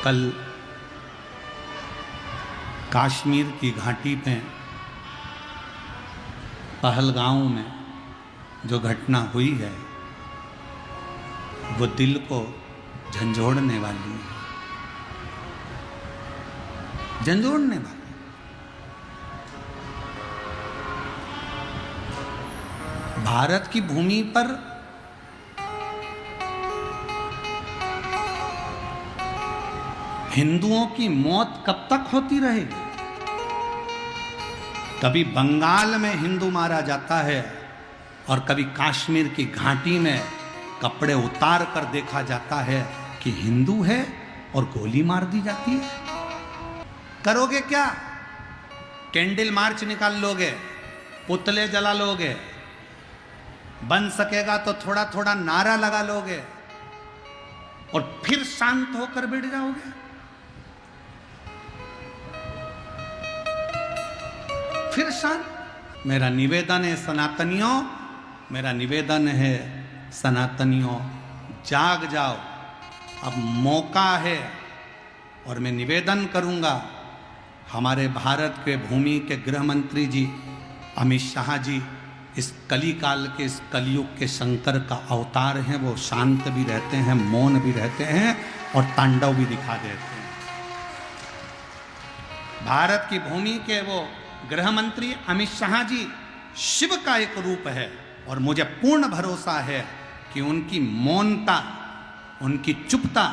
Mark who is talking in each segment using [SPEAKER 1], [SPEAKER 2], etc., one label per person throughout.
[SPEAKER 1] कल कश्मीर की घाटी पे पहलगांव में जो घटना हुई है वो दिल को झंझोड़ने वाली है, झंझोड़ने वाली। भारत की भूमि पर हिंदुओं की मौत कब तक होती रहेगी? कभी बंगाल में हिंदू मारा जाता है और कभी कश्मीर की घाटी में कपड़े उतार कर देखा जाता है कि हिंदू है और गोली मार दी जाती है। करोगे क्या? कैंडल मार्च निकाल लोगे, पुतले जला लोगे, बन सकेगा तो थोड़ा थोड़ा नारा लगा लोगे और फिर शांत होकर बैठ जाओगे? फिर शांत। मेरा निवेदन है सनातनियों, मेरा निवेदन है सनातनियों, जाग जाओ, अब मौका है। और मैं निवेदन करूंगा हमारे भारत के भूमि के गृह मंत्री जी अमित शाह जी इस कली काल के, इस कलयुग के शंकर का अवतार हैं। वो शांत भी रहते हैं, मौन भी रहते हैं और तांडव भी दिखा देते हैं। भारत की भूमि के वो गृह मंत्री अमित शाह जी शिव का एक रूप है और मुझे पूर्ण भरोसा है कि उनकी मौनता, उनकी चुपता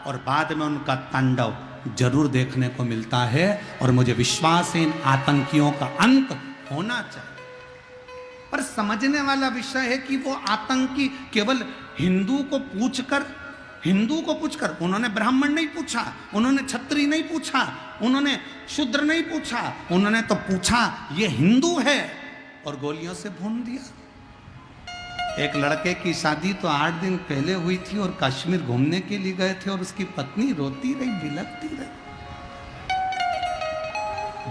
[SPEAKER 1] और बाद में उनका तांडव जरूर देखने को मिलता है। और मुझे विश्वास है इन आतंकियों का अंत होना चाहिए। पर समझने वाला विषय है कि वो आतंकी केवल हिंदू को पूछकर, उन्होंने ब्राह्मण नहीं पूछा, उन्होंने क्षत्रिय नहीं पूछा, उन्होंने शूद्र नहीं पूछा, उन्होंने तो पूछा ये हिंदू है और गोलियों से भून दिया। एक लड़के की शादी तो 8 दिन पहले हुई थी और कश्मीर घूमने के लिए गए थे और उसकी पत्नी रोती रही, बिलखती रही,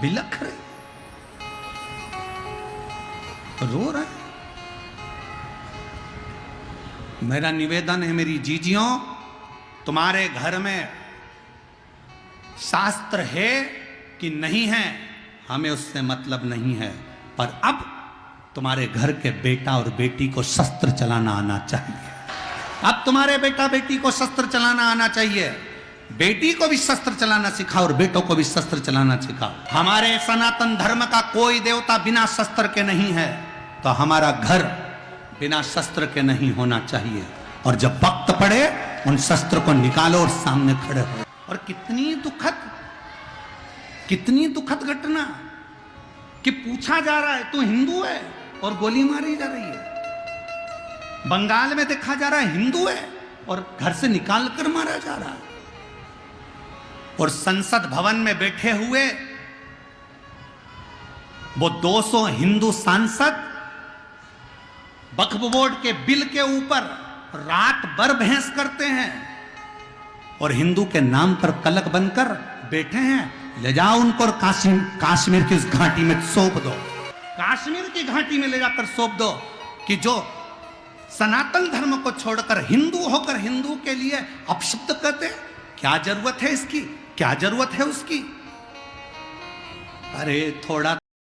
[SPEAKER 1] बिलख रही, रो रहे। मेरा निवेदन है मेरी जीजियों, तुम्हारे घर में शास्त्र है कि नहीं है हमें उससे मतलब नहीं है, पर अब तुम्हारे घर के बेटा और बेटी को शस्त्र चलाना आना चाहिए। अब तुम्हारे बेटा बेटी को शस्त्र चलाना आना चाहिए। बेटी को भी शस्त्र चलाना सिखाओ और बेटों को भी शस्त्र चलाना सिखाओ। हमारे सनातन धर्म का कोई देवता बिना शस्त्र के नहीं है, तो हमारा घर बिना शस्त्र के नहीं होना चाहिए। और जब वक्त पड़े उन शस्त्र को निकालो और सामने खड़े हो। और कितनी दुखद घटना कि पूछा जा रहा है तू हिंदू है और गोली मारी जा रही है। बंगाल में देखा जा रहा है हिंदू है और घर से निकाल कर मारा जा रहा है। और संसद भवन में बैठे हुए वो 200 हिंदू सांसद वक्फ बोर्ड के बिल के ऊपर रात भर बहस करते हैं और हिंदू के नाम पर कलंक बनकर बैठे हैं। ले जाओ उनको और कश्मीर की उस घाटी में सौंप दो। कश्मीर की घाटी में ले जाकर सौंप दो कि जो सनातन धर्म को छोड़कर हिंदू होकर हिंदू के लिए अपशब्द कहते, क्या जरूरत है इसकी, क्या जरूरत है उसकी? अरे थोड़ा